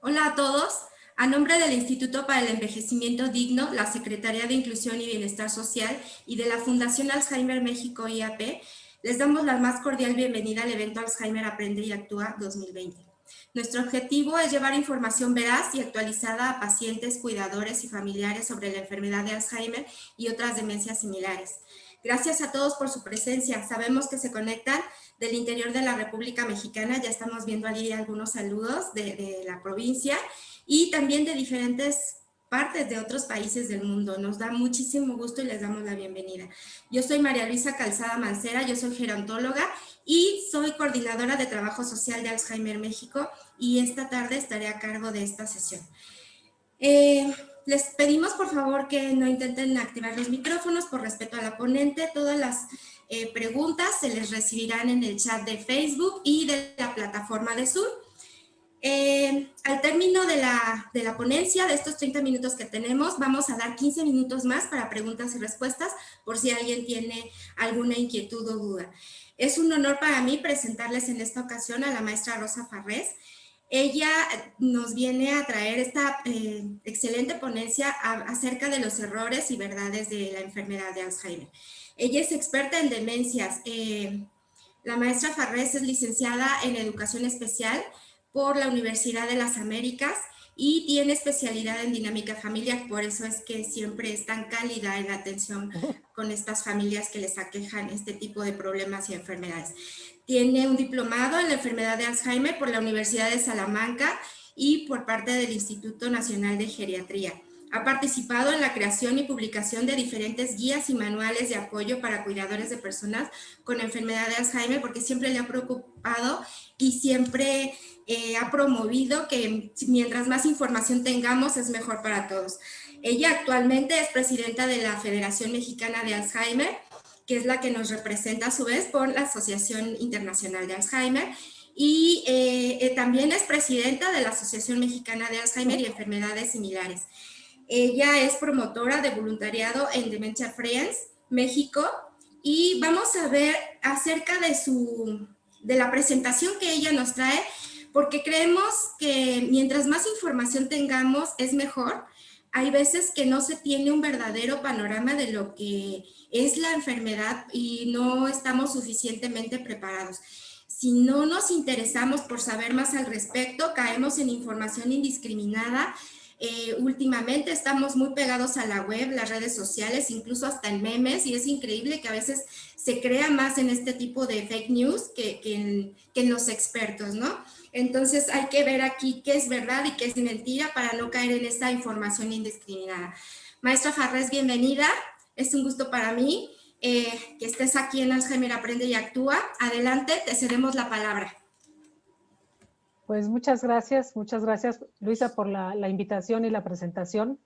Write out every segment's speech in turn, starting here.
Hola a todos. A nombre del Instituto para el Envejecimiento Digno, la Secretaría de Inclusión y Bienestar Social y de la Fundación Alzheimer México IAP, les damos la más cordial bienvenida al evento Alzheimer Aprende y Actúa 2020. Nuestro objetivo es llevar información veraz y actualizada a pacientes, cuidadores y familiares sobre la enfermedad de Alzheimer y otras demencias similares. Gracias a todos por su presencia. Sabemos que se conectan del interior de la República Mexicana. Ya estamos viendo allí algunos saludos de la provincia y también de diferentes partes de otros países del mundo. Nos da muchísimo gusto y les damos la bienvenida. Yo soy María Luisa Calzada Mancera, yo soy gerontóloga y soy coordinadora de trabajo social de Alzheimer México y esta tarde estaré a cargo de esta sesión. Les pedimos por favor que no intenten activar los micrófonos por respeto a la ponente. Todas las preguntas se les recibirán en el chat de Facebook y de la plataforma de Zoom. Al término de la ponencia, de estos 30 minutos que tenemos, vamos a dar 15 minutos más para preguntas y respuestas por si alguien tiene alguna inquietud o duda. Es un honor para mí presentarles en esta ocasión a la maestra Rosa Farrés. Ella nos viene a traer esta excelente ponencia acerca de los errores y verdades de la enfermedad de Alzheimer. Ella es experta en demencias. La maestra Farrés es licenciada en Educación Especial por la Universidad de las Américas y tiene especialidad en dinámica familiar, por eso es que siempre es tan cálida en la atención con estas familias que les aquejan este tipo de problemas y enfermedades. Tiene un diplomado en la enfermedad de Alzheimer por la Universidad de Salamanca y por parte del Instituto Nacional de Geriatría. Ha participado en la creación y publicación de diferentes guías y manuales de apoyo para cuidadores de personas con enfermedad de Alzheimer porque siempre le ha preocupado y siempre ha promovido que mientras más información tengamos es mejor para todos. Ella actualmente es presidenta de la Federación Mexicana de Alzheimer, que es la que nos representa a su vez por la Asociación Internacional de Alzheimer, y también es presidenta de la Asociación Mexicana de Alzheimer y enfermedades similares. Ella es promotora de voluntariado en Dementia Friends, México, y vamos a ver acerca de la presentación que ella nos trae, porque creemos que mientras más información tengamos es mejor. Hay veces que no se tiene un verdadero panorama de lo que es la enfermedad y no estamos suficientemente preparados. Si no nos interesamos por saber más al respecto, caemos en información indiscriminada. Últimamente estamos muy pegados a la web, las redes sociales, incluso hasta en memes, y es increíble que a veces se crea más en este tipo de fake news que en los expertos, ¿no? Entonces hay que ver aquí qué es verdad y qué es mentira para no caer en esa información indiscriminada. Maestra Farrés, bienvenida. Es un gusto para mí que estés aquí en Alzheimer Aprende y Actúa. Adelante, te cedemos la palabra. Pues muchas gracias Luisa por la invitación y la presentación.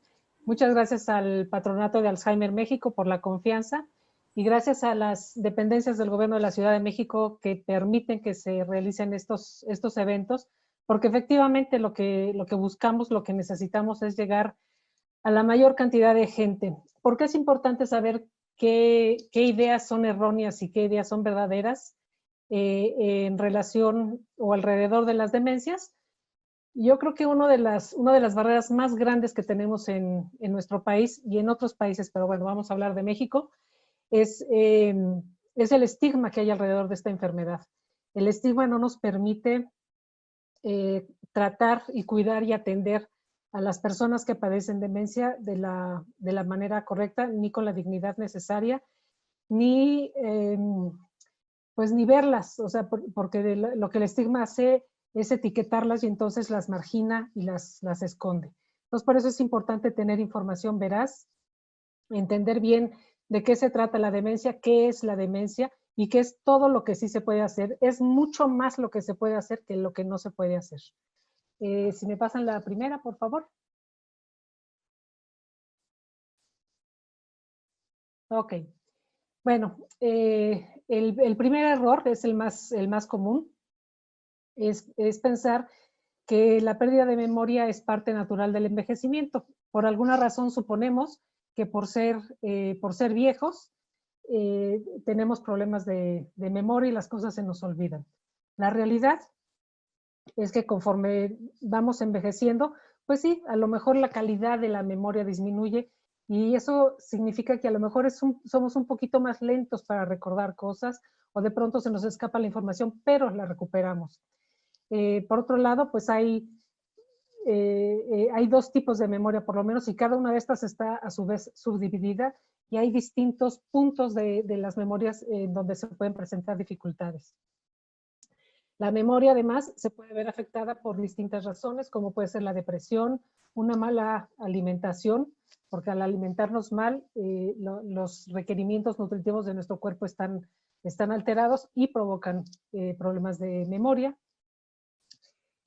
Muchas gracias al Patronato de Alzheimer México por la confianza y gracias a las dependencias del Gobierno de la Ciudad de México que permiten que se realicen estos eventos, porque efectivamente lo que buscamos, lo que necesitamos es llegar a la mayor cantidad de gente. Porque es importante saber qué ideas son erróneas y qué ideas son verdaderas en relación o alrededor de las demencias. Yo creo que una de las barreras más grandes que tenemos en nuestro país y en otros países, pero bueno, vamos a hablar de México, es el estigma que hay alrededor de esta enfermedad. El estigma no nos permite tratar y cuidar y atender a las personas que padecen demencia de la manera correcta, ni con la dignidad necesaria, ni pues ni verlas, o sea, porque lo que el estigma hace es etiquetarlas y entonces las margina y las esconde. Entonces, por eso es importante tener información veraz, entender bien de qué se trata la demencia, qué es la demencia y qué es todo lo que sí se puede hacer. Es mucho más lo que se puede hacer que lo que no se puede hacer. Si me pasan la primera, por favor. Ok. Bueno, el primer error es el más común, es pensar que la pérdida de memoria es parte natural del envejecimiento. Por alguna razón suponemos que por ser viejos tenemos problemas de memoria y las cosas se nos olvidan. La realidad es que conforme vamos envejeciendo, pues sí, a lo mejor la calidad de la memoria disminuye y eso significa que a lo mejor somos un poquito más lentos para recordar cosas o de pronto se nos escapa la información, pero la recuperamos. Por otro lado, pues hay dos tipos de memoria por lo menos y cada una de estas está a su vez subdividida y hay distintos puntos de las memorias donde se pueden presentar dificultades. La memoria además se puede ver afectada por distintas razones, como puede ser la depresión, una mala alimentación, porque al alimentarnos mal, los requerimientos nutritivos de nuestro cuerpo están alterados y provocan problemas de memoria.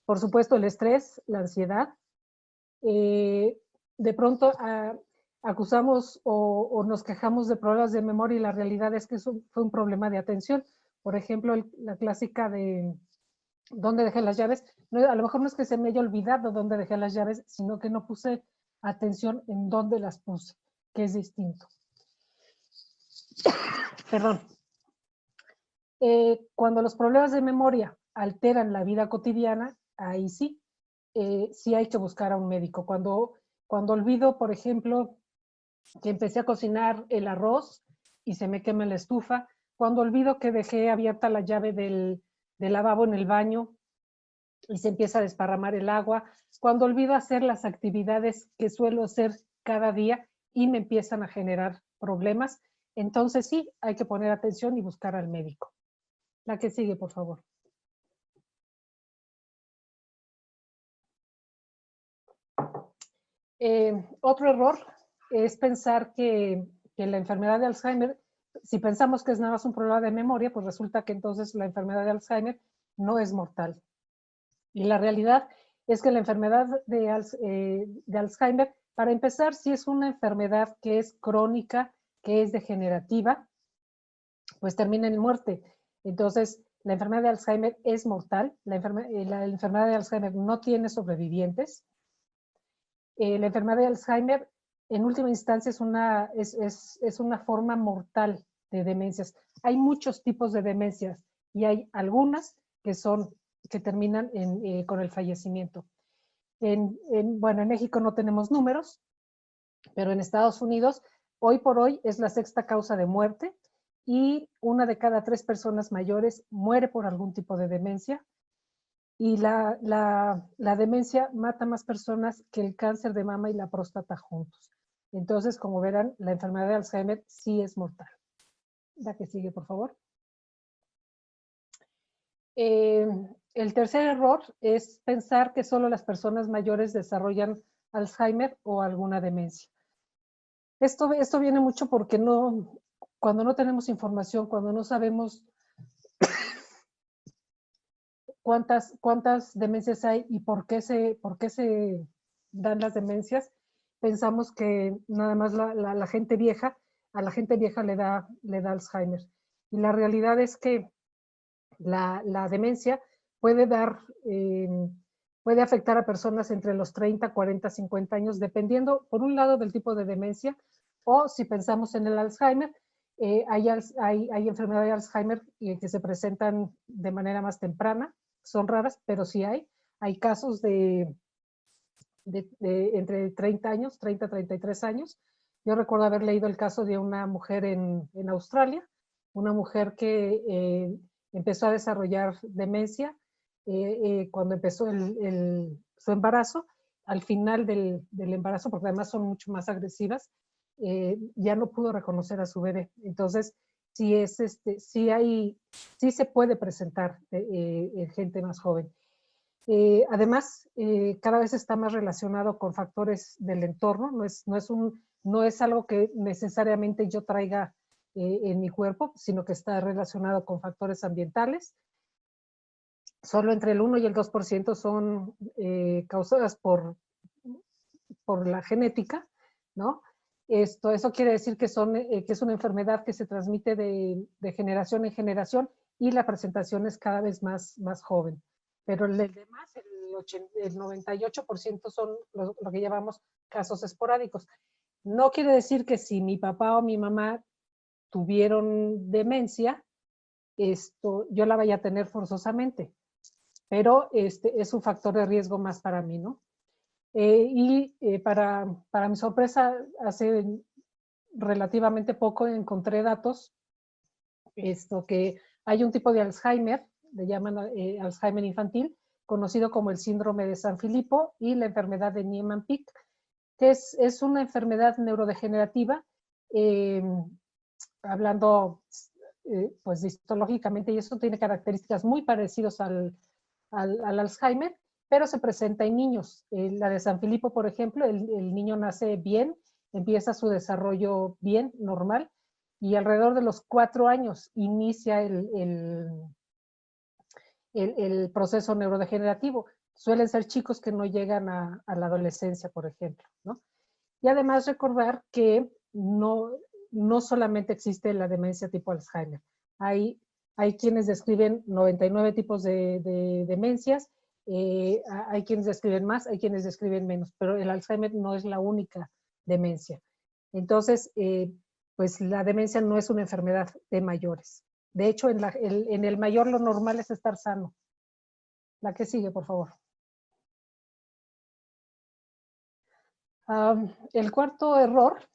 Por supuesto, el estrés, la ansiedad. De pronto acusamos o nos quejamos de problemas de memoria y la realidad es que eso fue un problema de atención. Por ejemplo, la clásica de dónde dejé las llaves. No, a lo mejor no es que se me haya olvidado dónde dejé las llaves, sino que no puse atención en dónde las puse, que es distinto. Perdón. Cuando los problemas de memoria alteran la vida cotidiana, ahí sí, sí hay que buscar a un médico. Cuando olvido, por ejemplo, que empecé a cocinar el arroz y se me quema la estufa, cuando olvido que dejé abierta la llave del lavabo en el baño y se empieza a desparramar el agua, cuando olvido hacer las actividades que suelo hacer cada día y me empiezan a generar problemas, entonces sí, hay que poner atención y buscar al médico. La que sigue, por favor. Otro error es pensar que la enfermedad de Alzheimer, si pensamos que es nada más un problema de memoria, pues resulta que entonces la enfermedad de Alzheimer no es mortal. Y la realidad es que la enfermedad de Alzheimer, para empezar, sí es una enfermedad que es crónica, que es degenerativa, pues termina en muerte. Entonces, la enfermedad de Alzheimer es mortal, la enfermedad de Alzheimer no tiene sobrevivientes. La enfermedad de Alzheimer, en última instancia, es una forma mortal de demencias. Hay muchos tipos de demencias y hay algunas que terminan con el fallecimiento. Bueno, en México no tenemos números, pero en Estados Unidos, hoy por hoy, es la sexta causa de muerte y 1 de cada 3 personas mayores muere por algún tipo de demencia. Y la demencia mata más personas que el cáncer de mama y la próstata juntos. Entonces, como verán, la enfermedad de Alzheimer sí es mortal. La que sigue, por favor. El tercer error es pensar que solo las personas mayores desarrollan Alzheimer o alguna demencia. Esto viene mucho porque cuando no tenemos información, cuando no sabemos cuántas demencias hay y por qué se dan las demencias, pensamos que nada más la gente vieja, a la gente vieja le da Alzheimer. Y la realidad es que la demencia puede puede afectar a personas entre los 30, 40, 50 años, dependiendo, por un lado, del tipo de demencia, o si pensamos en el Alzheimer, hay enfermedades de Alzheimer que se presentan de manera más temprana, son raras, pero sí hay casos de entre 30 años, 30, 33 años. Yo recuerdo haber leído el caso de una mujer en Australia, una mujer que empezó a desarrollar demencia cuando empezó su embarazo. Al final del embarazo, porque además son mucho más agresivas, ya no pudo reconocer a su bebé. Entonces, sí se puede presentar en gente más joven. Además, cada vez está más relacionado con factores del entorno, no es algo que necesariamente yo traiga en mi cuerpo, sino que está relacionado con factores ambientales. Solo entre el 1 y el 2% son causadas por la genética, ¿no? Eso quiere decir que es una enfermedad que se transmite de generación en generación y la presentación es cada vez más joven. Pero el demás, el 98% son lo que llamamos casos esporádicos. No quiere decir que si mi papá o mi mamá tuvieron demencia, yo la vaya a tener forzosamente. pero es un factor de riesgo más para mí, ¿no? Para mi sorpresa, hace relativamente poco encontré datos que hay un tipo de Alzheimer, le llaman Alzheimer infantil, conocido como el síndrome de San Filipo y la enfermedad de Niemann-Pick, que es una enfermedad neurodegenerativa, eh, hablando pues histológicamente, y eso tiene características muy parecidas al Alzheimer, pero se presenta en niños. La de San Filipo, por ejemplo, el niño nace bien, empieza su desarrollo bien, normal, y alrededor de los 4 años inicia el proceso neurodegenerativo. Suelen ser chicos que no llegan a la adolescencia, por ejemplo, ¿no? Y además recordar que no solamente existe la demencia tipo Alzheimer. Hay quienes describen 99 tipos de demencias, hay quienes describen más, hay quienes describen menos, pero el Alzheimer no es la única demencia. Entonces, pues la demencia no es una enfermedad de mayores. De hecho, en el mayor lo normal es estar sano. La que sigue, por favor. El cuarto error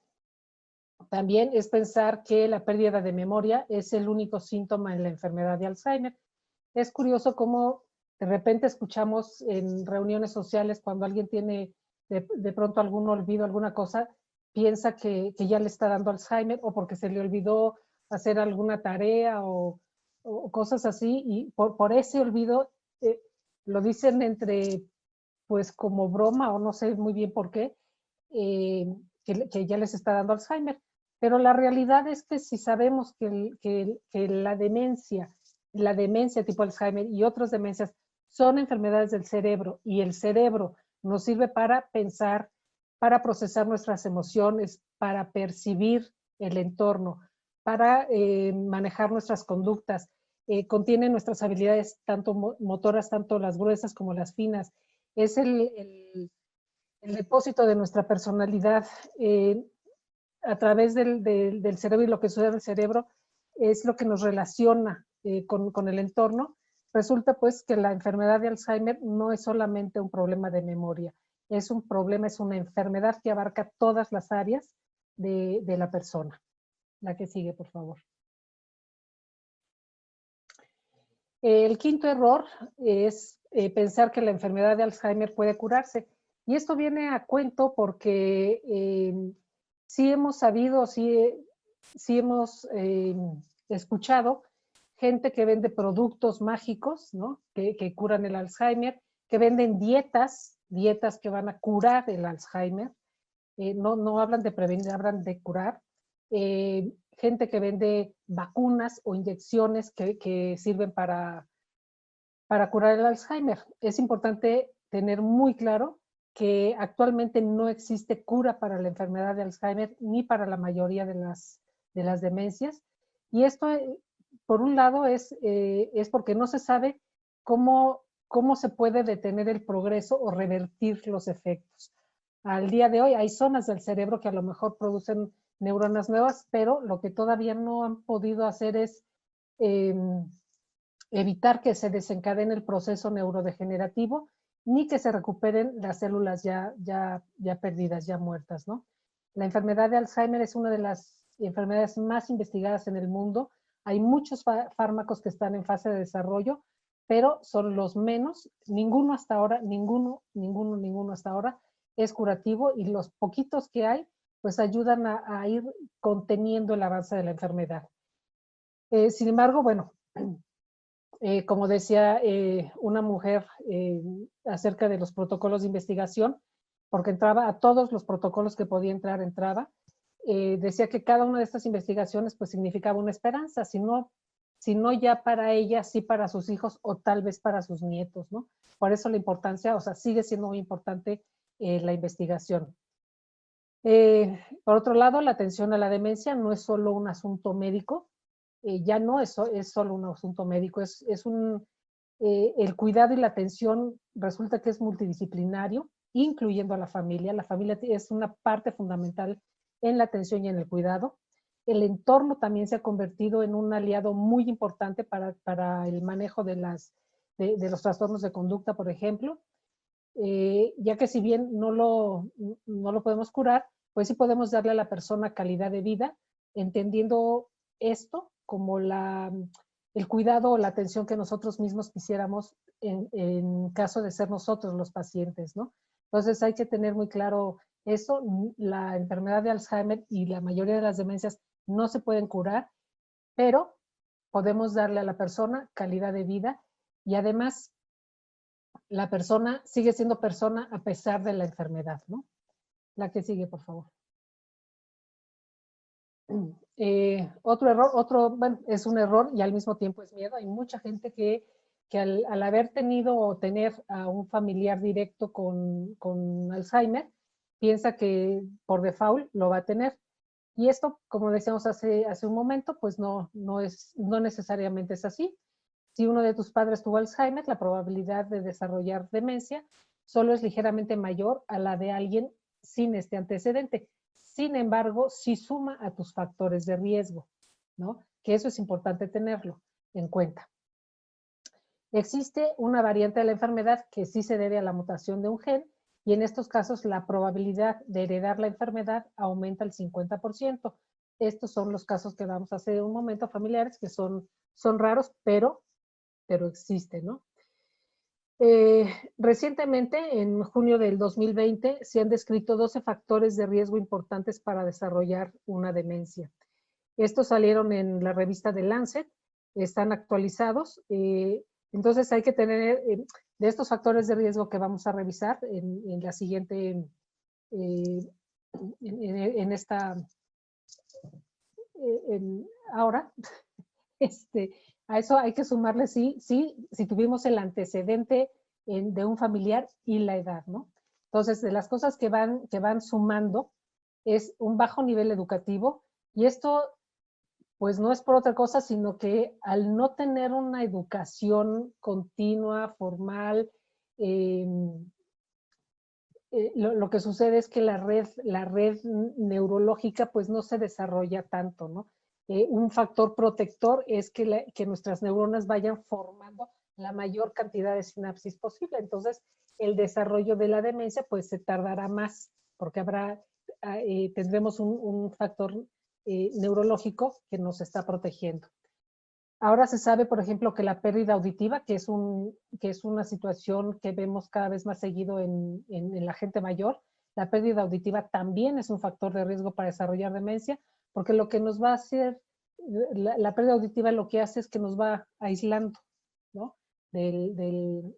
también es pensar que la pérdida de memoria es el único síntoma en la enfermedad de Alzheimer. Es curioso cómo de repente escuchamos en reuniones sociales cuando alguien tiene de pronto algún olvido, alguna cosa, piensa que ya le está dando Alzheimer o porque se le olvidó hacer alguna tarea o cosas así, y por ese olvido lo dicen entre, pues como broma o no sé muy bien por qué, que ya les está dando Alzheimer. Pero la realidad es que si sabemos que la demencia tipo Alzheimer y otras demencias son enfermedades del cerebro, y el cerebro nos sirve para pensar, para procesar nuestras emociones, para percibir el entorno, para manejar nuestras conductas, contiene nuestras habilidades tanto motoras, tanto las gruesas como las finas. Es el depósito de nuestra personalidad a través del cerebro, y lo que sucede en el cerebro es lo que nos relaciona con el entorno. Resulta pues que la enfermedad de Alzheimer no es solamente un problema de memoria, es un problema, es una enfermedad que abarca todas las áreas de la persona. La que sigue, por favor. El quinto error es pensar que la enfermedad de Alzheimer puede curarse. Y esto viene a cuento porque sí hemos sabido, sí hemos escuchado gente que vende productos mágicos, ¿no? Que curan el Alzheimer, que venden dietas que van a curar el Alzheimer. No hablan de prevenir, hablan de curar. Gente que vende vacunas o inyecciones que sirven para curar el Alzheimer. Es importante tener muy claro que actualmente no existe cura para la enfermedad de Alzheimer ni para la mayoría de las demencias. Y esto, por un lado, es porque no se sabe cómo se puede detener el progreso o revertir los efectos. Al día de hoy hay zonas del cerebro que a lo mejor producen neuronas nuevas, pero lo que todavía no han podido hacer es evitar que se desencadene el proceso neurodegenerativo, ni que se recuperen las células ya perdidas, ya muertas, ¿no? La enfermedad de Alzheimer es una de las enfermedades más investigadas en el mundo. Hay muchos fármacos que están en fase de desarrollo, pero son los menos. Ninguno hasta ahora, ninguno hasta ahora es curativo, y los poquitos que hay, pues ayudan a ir conteniendo el avance de la enfermedad. Sin embargo, bueno, como decía una mujer acerca de los protocolos de investigación, porque entraba a todos los protocolos que podía entrar, entraba, decía que cada una de estas investigaciones pues significaba una esperanza, si no ya para ella, sí para sus hijos o tal vez para sus nietos, ¿no? Por eso la importancia, o sea, sigue siendo muy importante la investigación. Por otro lado, la atención a la demencia no es solo un asunto médico, ya no es solo un asunto médico, el cuidado y la atención resulta que es multidisciplinario, incluyendo a la familia. La familia es una parte fundamental en la atención y en el cuidado. El entorno también se ha convertido en un aliado muy importante para el manejo de de los trastornos de conducta, por ejemplo, ya que si bien no lo podemos curar, pues sí podemos darle a la persona calidad de vida, entendiendo esto como el cuidado o la atención que nosotros mismos quisiéramos en caso de ser nosotros los pacientes, ¿no? Entonces hay que tener muy claro eso. La enfermedad de Alzheimer y la mayoría de las demencias no se pueden curar, pero podemos darle a la persona calidad de vida y además la persona sigue siendo persona a pesar de la enfermedad, ¿no? La que sigue, por favor. Otro error, bueno, es un error y al mismo tiempo es miedo. Hay mucha gente que al haber tenido o tener a un familiar directo con Alzheimer, piensa que por default lo va a tener. Y esto, como decíamos hace un momento, pues no necesariamente es así. Si uno de tus padres tuvo Alzheimer, la probabilidad de desarrollar demencia solo es ligeramente mayor a la de alguien sin este antecedente. Sin embargo, sí suma a tus factores de riesgo, ¿no? Que eso es importante tenerlo en cuenta. Existe una variante de la enfermedad que sí se debe a la mutación de un gen y en estos casos la probabilidad de heredar la enfermedad aumenta al 50%. Estos son los casos que damos hace un momento, familiares, que son raros, pero existe, ¿no? Recientemente, en junio del 2020, se han descrito 12 factores de riesgo importantes para desarrollar una demencia. Estos salieron en la revista The Lancet, están actualizados, entonces hay que tener, de estos factores de riesgo que vamos a revisar en la siguiente, en esta, ahora, a eso hay que sumarle si tuvimos el antecedente de un familiar y la edad, ¿no? Entonces, de las cosas que van sumando es un bajo nivel educativo y esto pues no es por otra cosa, sino que al no tener una educación continua, formal, lo que sucede es que la red neurológica pues no se desarrolla tanto, ¿no? Un factor protector es que nuestras neuronas vayan formando la mayor cantidad de sinapsis posible. Entonces, el desarrollo de la demencia pues se tardará más porque tendremos un factor neurológico que nos está protegiendo. Ahora se sabe, por ejemplo, que la pérdida auditiva, que es una situación que vemos cada vez más seguido en la gente mayor, la pérdida auditiva también es un factor de riesgo para desarrollar demencia, porque lo que nos va a hacer, la pérdida auditiva lo que hace es que nos va aislando, ¿no? De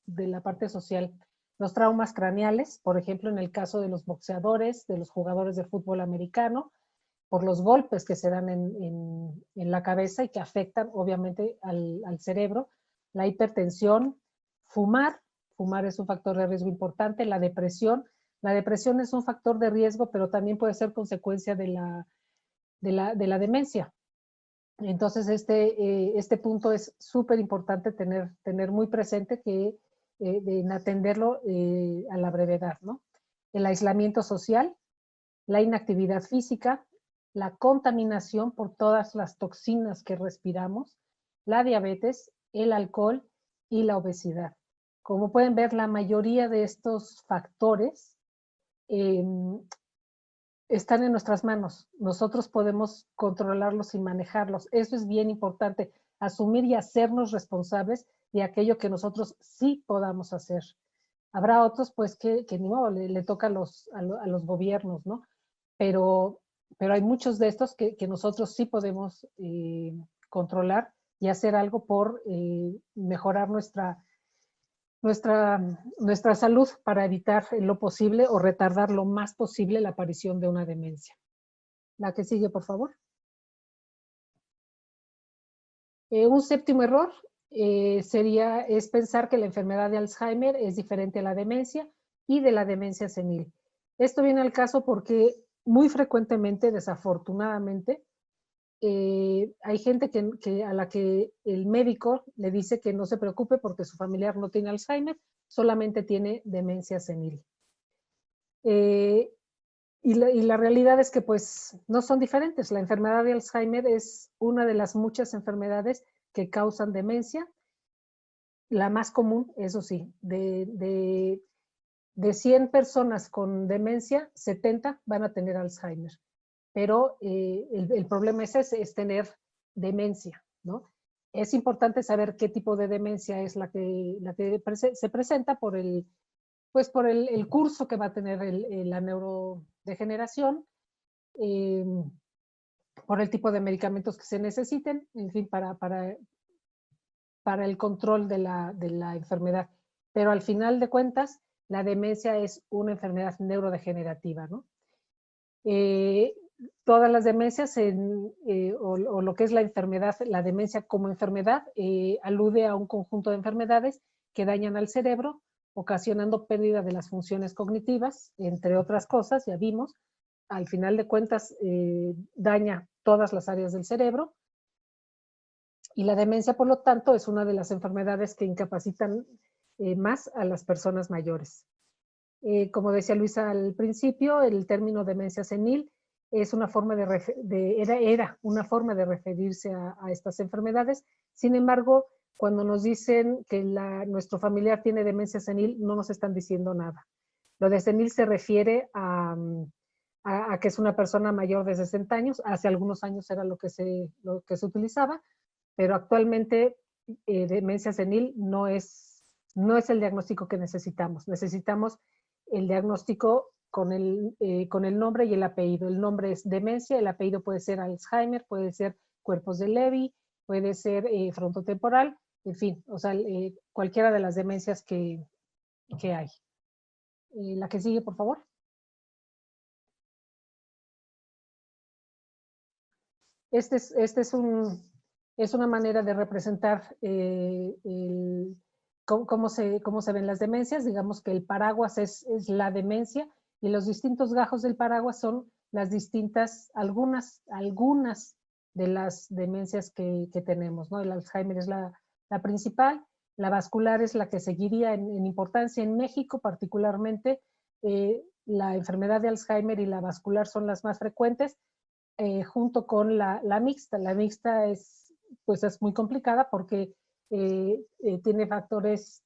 la parte social. Los traumas craneales, por ejemplo, en el caso de los boxeadores, de los jugadores de fútbol americano, por los golpes que se dan en la cabeza y que afectan obviamente al cerebro, la hipertensión, fumar es un factor de riesgo importante, la depresión es un factor de riesgo, pero también puede ser consecuencia de la demencia. Entonces este punto es súper importante tener muy presente que en atenderlo a la brevedad, ¿no? El aislamiento social, la inactividad física, la contaminación por todas las toxinas que respiramos, la diabetes, el alcohol y la obesidad. Como pueden ver, la mayoría de estos factores están en nuestras manos. Nosotros podemos controlarlos y manejarlos. Eso es bien importante, asumir y hacernos responsables de aquello que nosotros sí podamos hacer. Habrá otros, pues, que ni modo, le toca a los gobiernos, ¿no? Pero hay muchos de estos que nosotros sí podemos controlar y hacer algo por mejorar nuestra salud para evitar lo posible o retardar lo más posible la aparición de una demencia. La que sigue, por favor. Un séptimo error es pensar que la enfermedad de Alzheimer es diferente a la demencia y de la demencia senil. Esto viene al caso porque muy frecuentemente, desafortunadamente, hay gente a la que el médico le dice que no se preocupe porque su familiar no tiene Alzheimer, solamente tiene demencia senil. Y la realidad es que pues no son diferentes. La enfermedad de Alzheimer es una de las muchas enfermedades que causan demencia la más común, eso sí, de 100 personas con demencia, 70 van a tener Alzheimer. Pero el problema es ese, es tener demencia, ¿no? Es importante saber qué tipo de demencia es la que se presenta por pues por el curso que va a tener la neurodegeneración, eh, por el tipo de medicamentos que se necesiten, en fin, para el control de la enfermedad. Pero al final de cuentas, la demencia es una enfermedad neurodegenerativa, ¿no? Todas las demencias o lo que es la enfermedad, la demencia como enfermedad, alude a un conjunto de enfermedades que dañan al cerebro, ocasionando pérdida de las funciones cognitivas, entre otras cosas, ya vimos. Al final de cuentas, daña todas las áreas del cerebro. Y la demencia, por lo tanto, es una de las enfermedades que incapacitan más a las personas mayores. Como decía Luisa al principio, el término demencia senil es una forma era una forma de referirse a estas enfermedades. Sin embargo, cuando nos dicen que nuestro familiar tiene demencia senil, no nos están diciendo nada. Lo de senil se refiere a que es una persona mayor de 60 años. Hace algunos años era lo que se utilizaba, pero actualmente demencia senil no es el diagnóstico que necesitamos. Necesitamos el diagnóstico con el nombre y el apellido. El nombre es demencia, el apellido puede ser Alzheimer, puede ser cuerpos de Levy, puede ser frontotemporal, en fin, o sea, cualquiera de las demencias que hay. La que sigue, por favor. Este es una manera de representar cómo se ven las demencias. Digamos que el paraguas es la demencia y los distintos gajos del paraguas son las distintas, algunas de las demencias que tenemos, ¿no? El Alzheimer es la principal, la vascular es la que seguiría en importancia en México, particularmente la enfermedad de Alzheimer y la vascular son las más frecuentes, junto con la mixta. La mixta pues es muy complicada porque tiene factores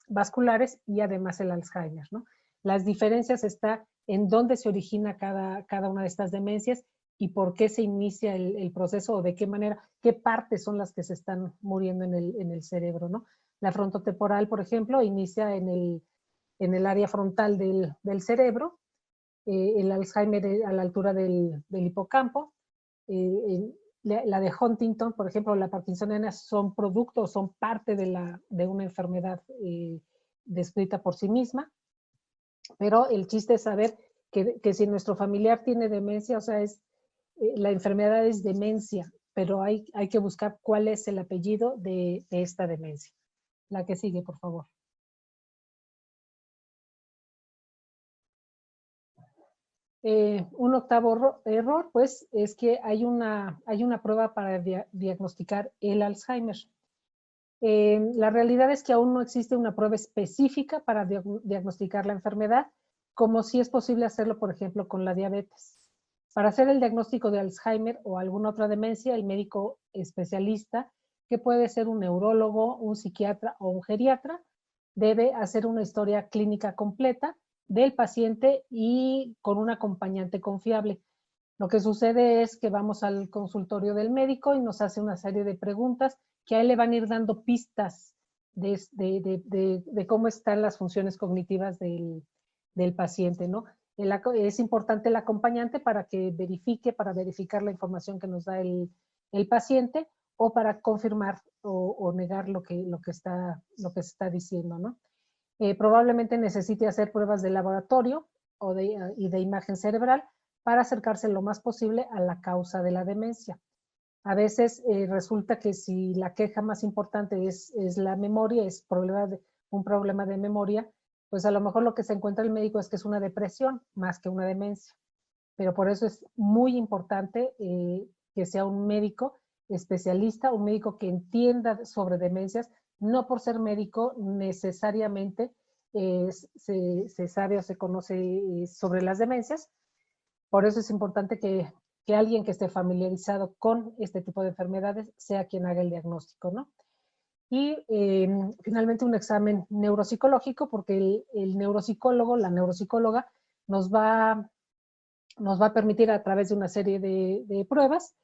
vasculares y además el Alzheimer, ¿no? Las diferencias está en dónde se origina cada una de estas demencias y por qué se inicia el proceso o de qué manera, qué partes son las que se están muriendo en el cerebro, ¿no? La frontotemporal, por ejemplo, inicia en el área frontal del cerebro, el Alzheimer a la altura del hipocampo, la de Huntington, por ejemplo, la parkinsoniana son productos, son parte de una enfermedad descrita por sí misma, pero el chiste es saber que si nuestro familiar tiene demencia, o sea, la enfermedad es demencia, pero hay que buscar cuál es el apellido de esta demencia. La que sigue, por favor. Un octavo error, pues, es que hay una prueba para diagnosticar el Alzheimer. La realidad es que aún no existe una prueba específica para diagnosticar la enfermedad, como sí es posible hacerlo, por ejemplo, con la diabetes. Para hacer el diagnóstico de Alzheimer o alguna otra demencia, el médico especialista, que puede ser un neurólogo, un psiquiatra o un geriatra, debe hacer una historia clínica completa del paciente y con un acompañante confiable. Lo que sucede es que vamos al consultorio del médico y nos hace una serie de preguntas que a él le van a ir dando pistas de cómo están las funciones cognitivas del paciente, ¿no? Es importante el acompañante para verificar la información que nos da el paciente o para confirmar o negar lo que se está diciendo, ¿no? Probablemente necesite hacer pruebas de laboratorio y de imagen cerebral para acercarse lo más posible a la causa de la demencia. A veces resulta que si la queja más importante es la memoria, es un problema de memoria, pues a lo mejor lo que se encuentra el médico es que es una depresión más que una demencia. Pero por eso es muy importante que sea un médico especialista, un médico que entienda sobre demencias, no por ser médico necesariamente se sabe o se conoce sobre las demencias. Por eso es importante que alguien que esté familiarizado con este tipo de enfermedades sea quien haga el diagnóstico, ¿no? y finalmente un examen neuropsicológico, porque el neuropsicólogo, la neuropsicóloga, nos va a permitir a través de una serie de pruebas,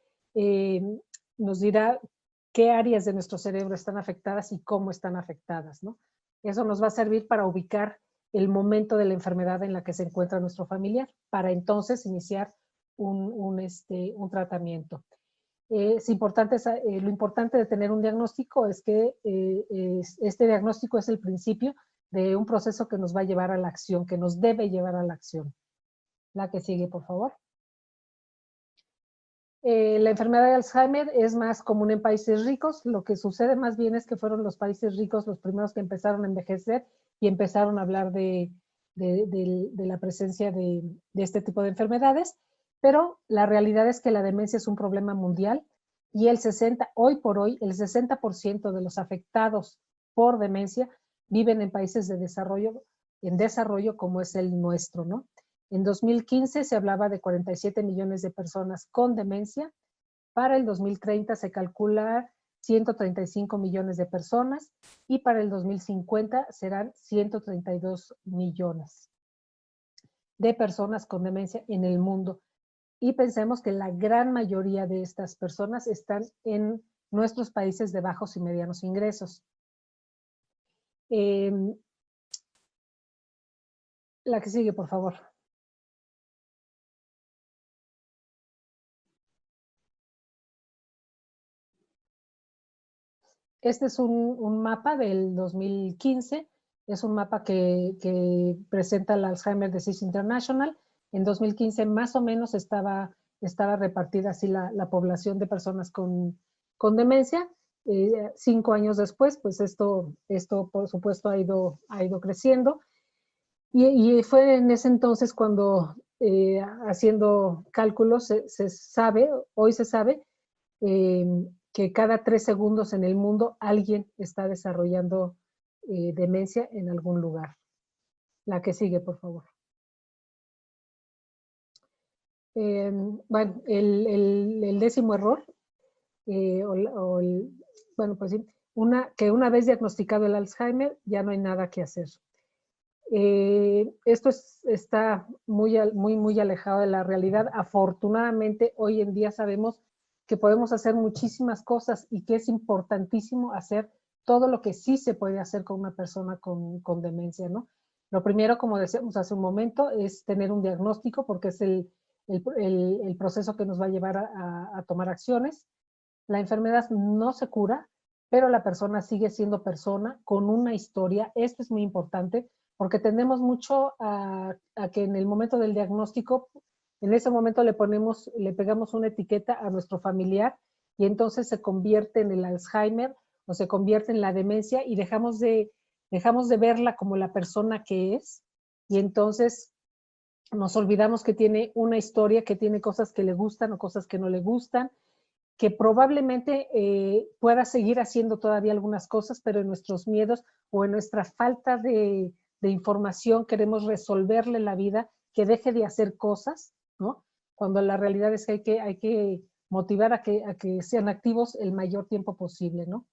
nos dirá qué áreas de nuestro cerebro están afectadas y cómo están afectadas, ¿no? Eso nos va a servir para ubicar el momento de la enfermedad en la que se encuentra nuestro familiar, para entonces iniciar un tratamiento. Lo importante de tener un diagnóstico es que este diagnóstico es el principio de un proceso que nos va a llevar a la acción, que nos debe llevar a la acción. La que sigue, por favor. La enfermedad de Alzheimer es más común en países ricos. Lo que sucede más bien es que fueron los países ricos los primeros que empezaron a envejecer y empezaron a hablar de la presencia de este tipo de enfermedades, pero la realidad es que la demencia es un problema mundial y hoy por hoy, el 60% de los afectados por demencia viven en países en desarrollo como es el nuestro, ¿no? En 2015 se hablaba de 47 millones de personas con demencia. Para el 2030 se calcula 135 millones de personas y para el 2050 serán 132 millones de personas con demencia en el mundo. Y pensemos que la gran mayoría de estas personas están en nuestros países de bajos y medianos ingresos. La que sigue, por favor. Este es un mapa del 2015, es un mapa que presenta la Alzheimer Disease International. En 2015 más o menos estaba repartida así la población de personas con demencia. 5 años después, pues esto por supuesto ha ido creciendo. Y fue en ese entonces cuando haciendo cálculos hoy se sabe que cada 3 segundos en el mundo alguien está desarrollando demencia en algún lugar. La que sigue, por favor. Bueno, el 10º error, bueno, pues sí, que una vez diagnosticado el Alzheimer ya no hay nada que hacer. Esto está muy alejado de la realidad. Afortunadamente, hoy en día sabemos que podemos hacer muchísimas cosas y que es importantísimo hacer todo lo que sí se puede hacer con una persona con demencia, ¿no? Lo primero, como decíamos hace un momento, es tener un diagnóstico porque es el proceso que nos va a llevar a tomar acciones. La enfermedad no se cura, pero la persona sigue siendo persona con una historia. Esto es muy importante porque tendemos mucho a que en el momento del diagnóstico, en ese momento le pegamos una etiqueta a nuestro familiar y entonces se convierte en el Alzheimer o se convierte en la demencia y dejamos de verla como la persona que es y entonces nos olvidamos que tiene una historia, que tiene cosas que le gustan o cosas que no le gustan, que probablemente pueda seguir haciendo todavía algunas cosas, pero en nuestros miedos o en nuestra falta de información queremos resolverle la vida, que deje de hacer cosas, ¿no? Cuando la realidad es que hay que motivar a que sean activos el mayor tiempo posible, ¿no?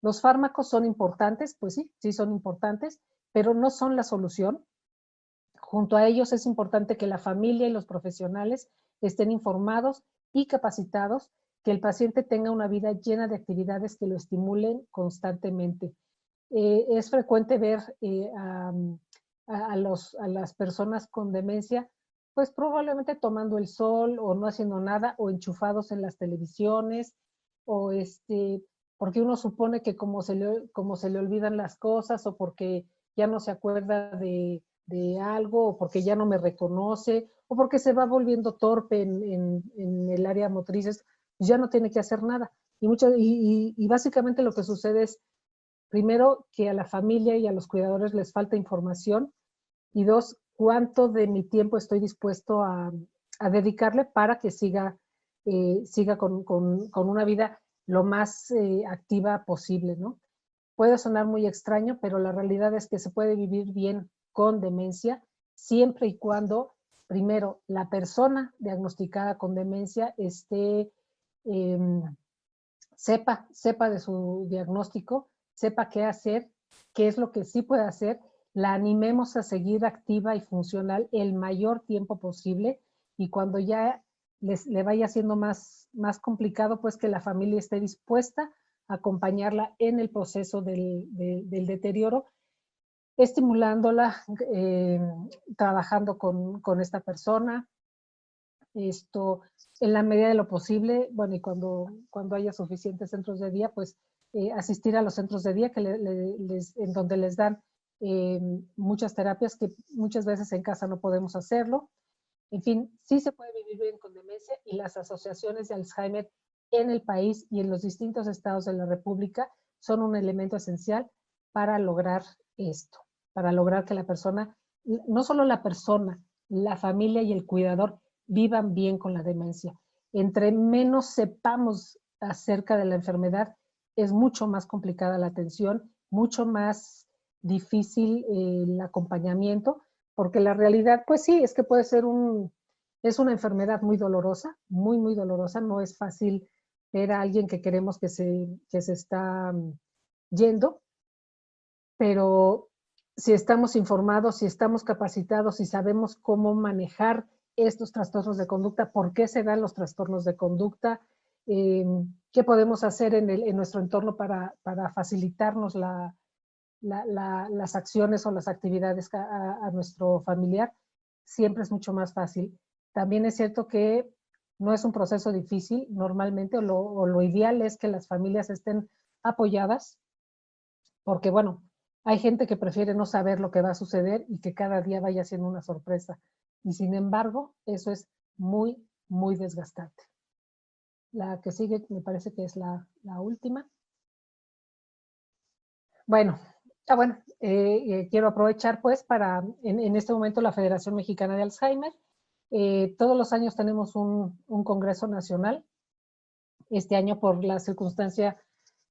Los fármacos son importantes, pues sí son importantes, pero no son la solución. Junto a ellos es importante que la familia y los profesionales estén informados y capacitados, que el paciente tenga una vida llena de actividades que lo estimulen constantemente. Es frecuente ver a las personas con demencia, pues probablemente tomando el sol o no haciendo nada o enchufados en las televisiones o porque uno supone que como se le olvidan las cosas o porque ya no se acuerda de algo o porque ya no me reconoce o porque se va volviendo torpe en el área motrices, ya no tiene que hacer nada. Y básicamente lo que sucede es, primero, que a la familia y a los cuidadores les falta información y dos, cuánto de mi tiempo estoy dispuesto a dedicarle para que siga con una vida lo más activa posible, ¿no? Puede sonar muy extraño, pero la realidad es que se puede vivir bien con demencia siempre y cuando, primero, la persona diagnosticada con demencia sepa de su diagnóstico, sepa qué hacer, qué es lo que sí puede hacer, la animemos a seguir activa y funcional el mayor tiempo posible, y cuando ya le vaya siendo más complicado, pues que la familia esté dispuesta a acompañarla en el proceso del deterioro, estimulándola, trabajando con esta persona, en la medida de lo posible, bueno, y cuando haya suficientes centros de día, pues asistir a los centros de día en donde les dan muchas terapias que muchas veces en casa no podemos hacerlo. En fin, sí se puede vivir bien con demencia, y las asociaciones de Alzheimer en el país y en los distintos estados de la República son un elemento esencial para lograr esto, para lograr que la persona, no solo la persona, la familia y el cuidador vivan bien con la demencia. Entre menos sepamos acerca de la enfermedad, es mucho más complicada la atención, mucho más difícil el acompañamiento, porque la realidad, pues sí, es que puede ser es una enfermedad muy dolorosa, muy, muy dolorosa. No es fácil ver a alguien que queremos que se está yendo, pero si estamos informados, si estamos capacitados, si sabemos cómo manejar estos trastornos de conducta, por qué se dan los trastornos de conducta, qué podemos hacer en nuestro entorno para facilitarnos las acciones o las actividades a nuestro familiar, siempre es mucho más fácil. También es cierto que no es un proceso difícil normalmente, o lo ideal es que las familias estén apoyadas, porque bueno, hay gente que prefiere no saber lo que va a suceder y que cada día vaya siendo una sorpresa. Y sin embargo, eso es muy, muy desgastante. La que sigue me parece que es la última. Bueno, quiero aprovechar pues para, en este momento, la Federación Mexicana de Alzheimer. Todos los años tenemos un congreso nacional. Este año, por la circunstancia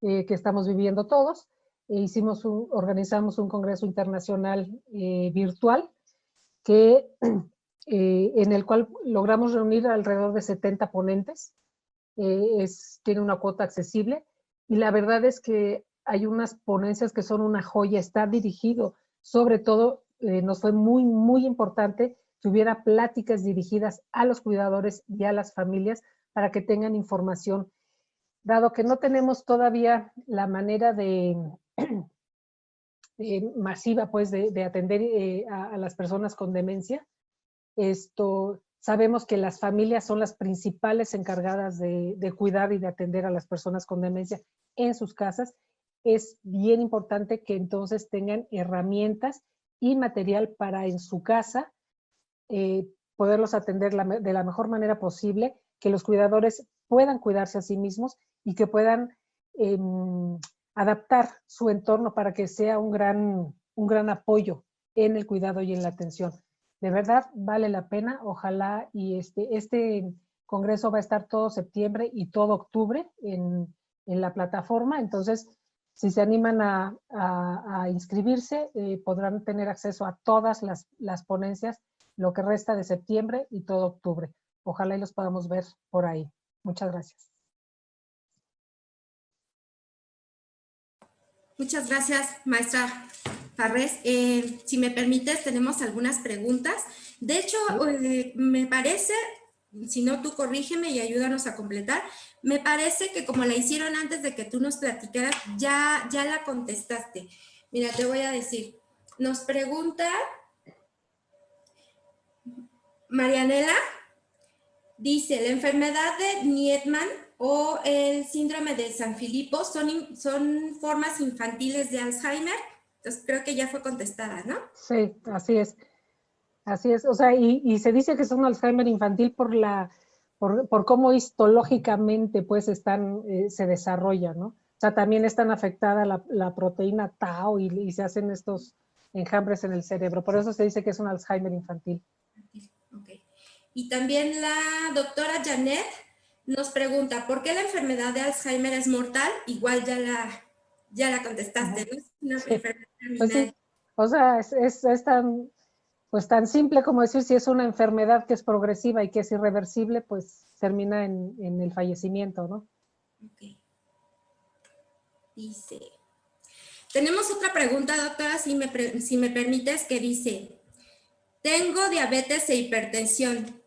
que estamos viviendo todos, organizamos un congreso internacional virtual, en el cual logramos reunir alrededor de 70 ponentes. Tiene una cuota accesible, y la verdad es que hay unas ponencias que son una joya. Está dirigido, sobre todo, nos fue muy, muy importante que hubiera pláticas dirigidas a los cuidadores y a las familias para que tengan información. Dado que no tenemos todavía la manera masiva, pues, de atender a las personas con demencia, sabemos que las familias son las principales encargadas de cuidar y de atender a las personas con demencia en sus casas. Es bien importante que entonces tengan herramientas y material para en su casa poderlos atender de la mejor manera posible, que los cuidadores puedan cuidarse a sí mismos y que puedan adaptar su entorno para que sea un gran apoyo en el cuidado y en la atención. De verdad, vale la pena. Ojalá, y este congreso va a estar todo septiembre y todo octubre en la plataforma. Entonces, si se animan a inscribirse, podrán tener acceso a todas las ponencias lo que resta de septiembre y todo octubre. Ojalá y los podamos ver por ahí. Muchas gracias. Muchas gracias, maestra Farrés. Si me permites, tenemos algunas preguntas. De hecho, me parece, si no, tú corrígeme y ayúdanos a completar. Me parece que como la hicieron antes de que tú nos platicaras, ya la contestaste. Mira, te voy a decir. Nos pregunta Marianela, dice, la enfermedad de Niemann o el síndrome de San Filipo son formas infantiles de Alzheimer. Entonces creo que ya fue contestada, ¿no? Sí, así es. Así es. O sea, y se dice que es un Alzheimer infantil por cómo histológicamente pues se desarrolla, ¿no? O sea, también están afectada la proteína tau y se hacen estos enjambres en el cerebro. Por eso se dice que es un Alzheimer infantil. Okay. Y también la doctora Janet nos pregunta, ¿por qué la enfermedad de Alzheimer es mortal? Igual ya la contestaste, ¿no? Es una enfermedad terminal. Pues sí, o sea, es tan simple como decir, si es una enfermedad que es progresiva y que es irreversible, pues termina en el fallecimiento, ¿no? Ok. Dice, Tenemos otra pregunta, doctora, si me permites, que dice, tengo diabetes e hipertensión.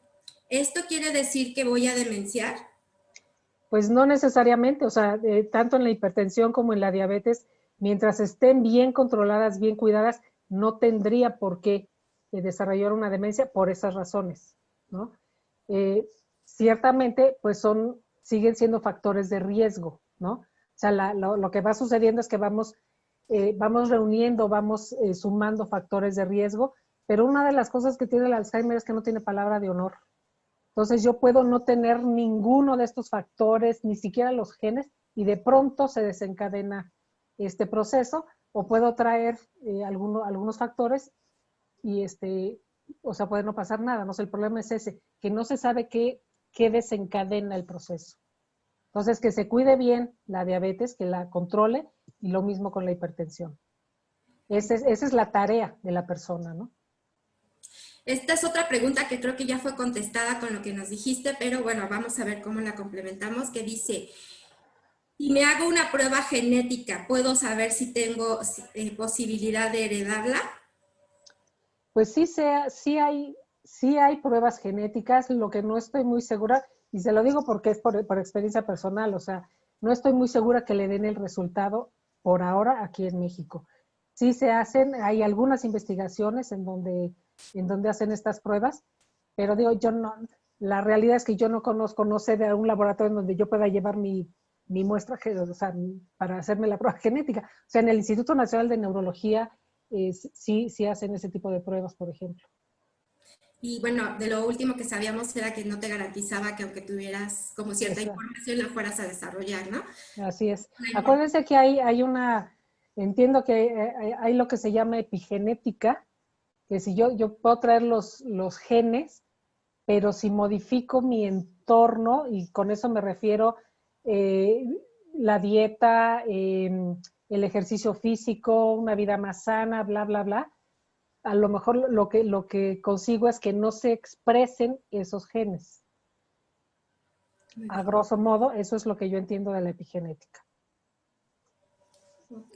¿Esto quiere decir que voy a demenciar? Pues no necesariamente, o sea, tanto en la hipertensión como en la diabetes, mientras estén bien controladas, bien cuidadas, no tendría por qué desarrollar una demencia por esas razones, ¿no? Ciertamente, pues siguen siendo factores de riesgo, ¿no? O sea, lo que va sucediendo es que vamos reuniendo, vamos sumando factores de riesgo, pero una de las cosas que tiene el Alzheimer es que no tiene palabra de honor. Entonces yo puedo no tener ninguno de estos factores, ni siquiera los genes, y de pronto se desencadena este proceso, o puedo traer algunos factores y o sea, puede no pasar nada, ¿no? O sea, el problema es ese, que no se sabe qué desencadena el proceso. Entonces, que se cuide bien la diabetes, que la controle, y lo mismo con la hipertensión. Esa es la tarea de la persona, ¿no? Esta es otra pregunta que creo que ya fue contestada con lo que nos dijiste, pero bueno, vamos a ver cómo la complementamos, que dice, si me hago una prueba genética, ¿puedo saber si tengo posibilidad de heredarla? Pues sí hay pruebas genéticas, lo que no estoy muy segura, y se lo digo porque es por experiencia personal, o sea, no estoy muy segura que le den el resultado por ahora aquí en México. Sí se hacen, hay algunas investigaciones en donde hacen estas pruebas, pero digo, yo no, la realidad es que yo no conozco, no sé de algún laboratorio en donde yo pueda llevar mi muestra, o sea, para hacerme la prueba genética. O sea, en el Instituto Nacional de Neurología sí hacen ese tipo de pruebas, por ejemplo. Y bueno, de lo último que sabíamos era que no te garantizaba que aunque tuvieras como cierta Esa, información la fueras a desarrollar, ¿no? así es. Acuérdense que entiendo que hay lo que se llama epigenética, que si yo puedo traer los genes, pero si modifico mi entorno, y con eso me refiero eh, la dieta, el ejercicio físico, una vida más sana, bla, bla, bla, a lo mejor lo que consigo es que no se expresen esos genes. A grosso modo, eso es lo que yo entiendo de la epigenética. Ok.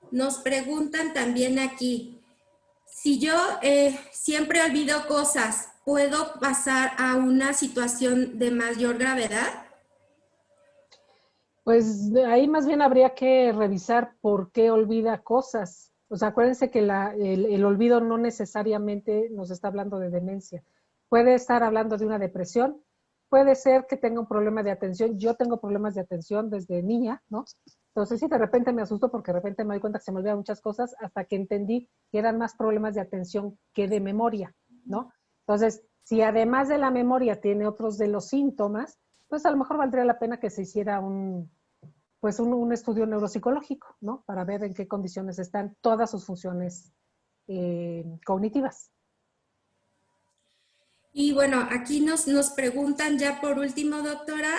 Nos preguntan también aquí, si yo siempre olvido cosas, ¿puedo pasar a una situación de mayor gravedad? Pues ahí más bien habría que revisar por qué olvida cosas. O sea, acuérdense que el olvido no necesariamente nos está hablando de demencia. Puede estar hablando de una depresión, puede ser que tenga un problema de atención. Yo tengo problemas de atención desde niña, ¿no? Entonces sí, de repente me asusto porque de repente me doy cuenta que se me olvidan muchas cosas hasta que entendí que eran más problemas de atención que de memoria, ¿no? Entonces, si además de la memoria tiene otros de los síntomas, pues a lo mejor valdría la pena que se hiciera un estudio neuropsicológico, ¿no? Para ver en qué condiciones están todas sus funciones cognitivas. Y bueno, aquí nos preguntan ya por último, doctora,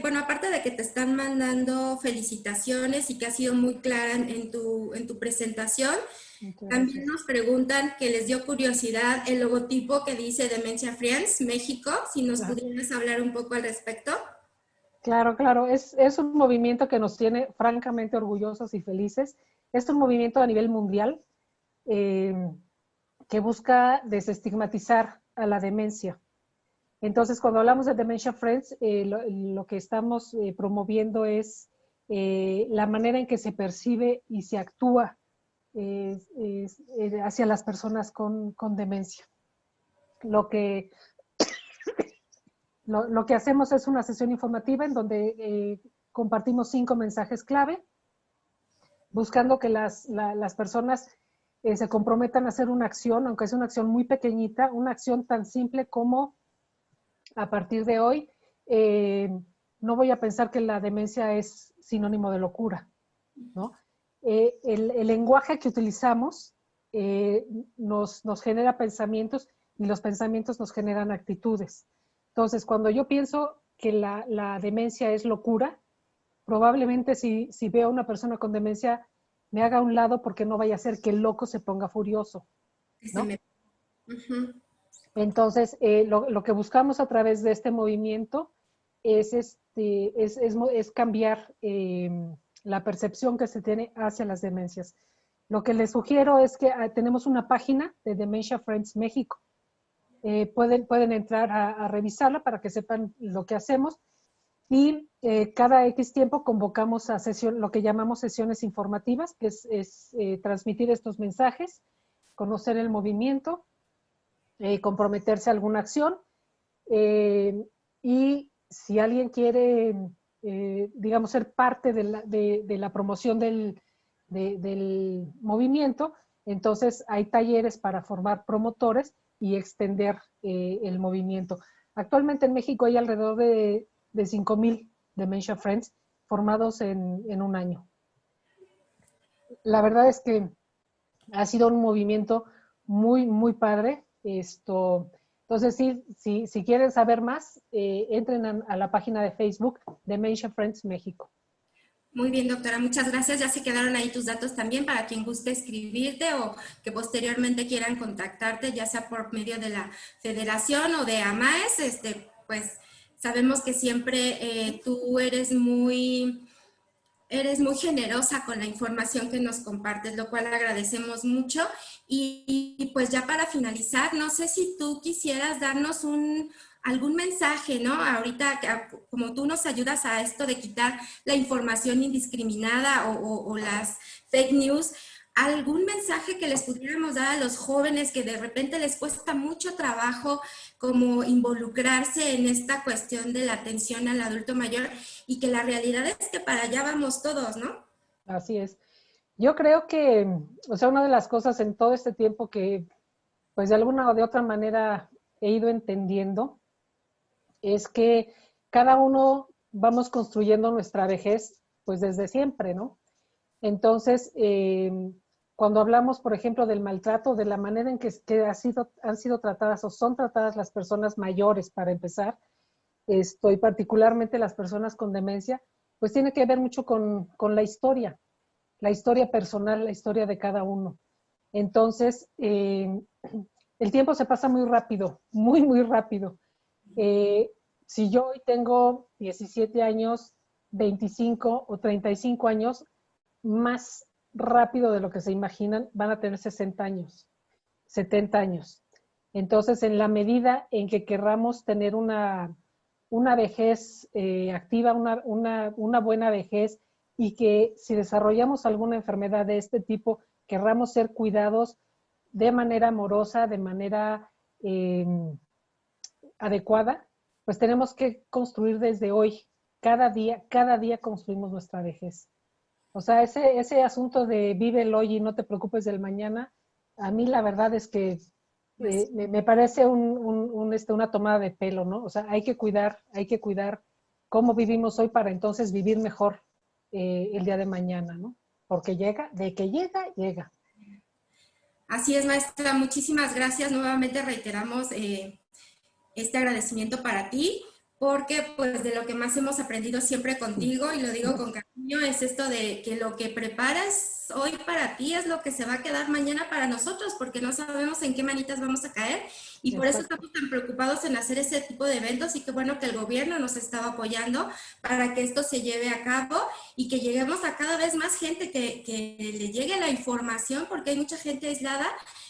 bueno, aparte de que te están mandando felicitaciones y que has sido muy clara en tu presentación, también nos preguntan que les dio curiosidad el logotipo que dice Dementia Friends México, si nos pudieras hablar un poco al respecto. Claro, claro, es un movimiento que nos tiene francamente orgullosos y felices. Es un movimiento a nivel mundial que busca desestigmatizar a la demencia. Entonces, cuando hablamos de Dementia Friends, lo que estamos promoviendo es la manera en que se percibe y se actúa hacia las personas con demencia. Lo que hacemos es una sesión informativa en donde compartimos 5 mensajes clave, buscando que las personas se comprometan a hacer una acción, aunque es una acción muy pequeñita, una acción tan simple como a partir de hoy no voy a pensar que la demencia es sinónimo de locura, ¿no? El lenguaje que utilizamos nos genera pensamientos y los pensamientos nos generan actitudes. Entonces, cuando yo pienso que la demencia es locura, probablemente si veo a una persona con demencia, me haga a un lado porque no vaya a ser que el loco se ponga furioso, ¿no? Entonces, lo que buscamos a través de este movimiento es cambiar la percepción que se tiene hacia las demencias. Lo que les sugiero es que tenemos una página de Dementia Friends México. Pueden entrar a revisarla para que sepan lo que hacemos. Y cada X tiempo convocamos a lo que llamamos sesiones informativas, que es transmitir estos mensajes, conocer el movimiento, comprometerse a alguna acción. Y si alguien quiere, digamos, ser parte de la promoción del movimiento, entonces hay talleres para formar promotores y extender el movimiento. Actualmente en México hay alrededor de 5,000 Dementia Friends formados en un año. La verdad es que ha sido un movimiento muy, muy padre. Entonces, si quieren saber más, entren a la página de Facebook Dementia Friends México. Muy bien, doctora, muchas gracias. Ya se quedaron ahí tus datos también para quien guste escribirte o que posteriormente quieran contactarte, ya sea por medio de la federación o de AMAES. Pues sabemos que siempre tú eres muy generosa con la información que nos compartes, lo cual agradecemos mucho. Y pues ya para finalizar, no sé si tú quisieras darnos algún mensaje, ¿no? Ahorita, como tú nos ayudas a esto de quitar la información indiscriminada o las fake news, algún mensaje que les pudiéramos dar a los jóvenes que de repente les cuesta mucho trabajo como involucrarse en esta cuestión de la atención al adulto mayor y que la realidad es que para allá vamos todos, ¿no? Así es. Yo creo que, o sea, una de las cosas en todo este tiempo que, pues de alguna o de otra manera he ido entendiendo, es que cada uno vamos construyendo nuestra vejez, pues desde siempre, ¿no? Entonces, cuando hablamos, por ejemplo, del maltrato, de la manera en que han sido tratadas o son tratadas las personas mayores, para empezar, y particularmente las personas con demencia, pues tiene que ver mucho con la historia personal, la historia de cada uno. Entonces, el tiempo se pasa muy rápido, muy, muy rápido. Si yo hoy tengo 17 años, 25 o 35 años, más rápido de lo que se imaginan, van a tener 60 años, 70 años. Entonces, en la medida en que querramos tener una vejez activa, una buena vejez, y que si desarrollamos alguna enfermedad de este tipo, querramos ser cuidados de manera amorosa, de manera adecuada, pues tenemos que construir desde hoy. Cada día construimos nuestra vejez. O sea, ese asunto de vive el hoy y no te preocupes del mañana, a mí la verdad es que me parece una tomada de pelo, ¿no? O sea, hay que cuidar cómo vivimos hoy para entonces vivir mejor el día de mañana, ¿no? Porque de que llega. Así es, maestra. Muchísimas gracias. Nuevamente reiteramos este agradecimiento para ti, porque pues de lo que más hemos aprendido siempre contigo, y lo digo con cariño, es esto de que lo que preparas hoy para ti es lo que se va a quedar mañana para nosotros, porque no sabemos en qué manitas vamos a caer, y por eso estamos tan preocupados en hacer ese tipo de eventos, y qué bueno que el gobierno nos estaba apoyando para que esto se lleve a cabo y que lleguemos a cada vez más gente, que le llegue la información, porque hay mucha gente aislada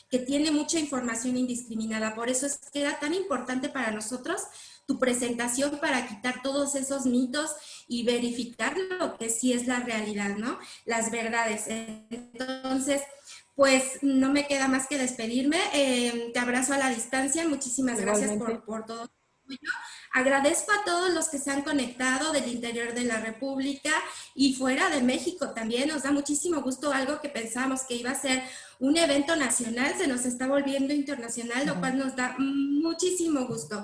que tiene mucha información indiscriminada. Por eso es que era tan importante para nosotros tu presentación, para quitar todos esos mitos y verificar lo que sí es la realidad, ¿no? Las verdades. Entonces, pues no me queda más que despedirme. Te abrazo a la distancia. Muchísimas gracias por todo. Agradezco a todos los que se han conectado del interior de la República y fuera de México también. Nos da muchísimo gusto. Algo que pensábamos que iba a ser un evento nacional se nos está volviendo internacional, lo cual nos da muchísimo gusto.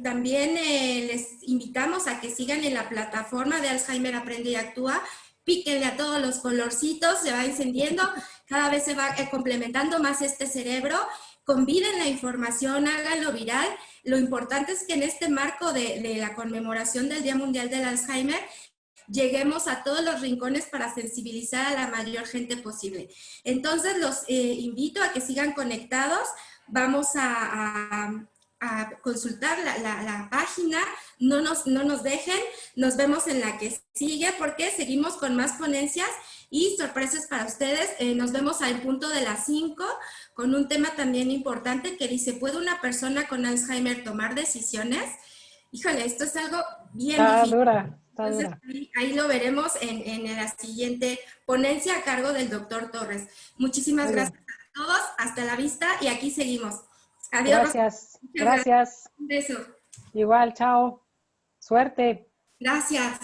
También les invitamos a que sigan en la plataforma de Alzheimer Aprende y Actúa. Píquenle a todos los colorcitos, se va encendiendo, cada vez se va complementando más este cerebro. Conviden la información, háganlo viral. Lo importante es que en este marco de la conmemoración del Día Mundial del Alzheimer, lleguemos a todos los rincones para sensibilizar a la mayor gente posible. Entonces los invito a que sigan conectados. Vamos a a consultar la página, no nos dejen, nos vemos en la que sigue porque seguimos con más ponencias y sorpresas para ustedes. Nos vemos al punto de las 5 con un tema también importante que dice, ¿puede una persona con Alzheimer tomar decisiones? Híjole, esto es algo bien difícil. Entonces, ahí lo veremos en la siguiente ponencia a cargo del doctor Torres. Muchísimas gracias a todos, hasta la vista y aquí seguimos. Adiós. Gracias, gracias. Un beso. Igual, chao. Suerte. Gracias.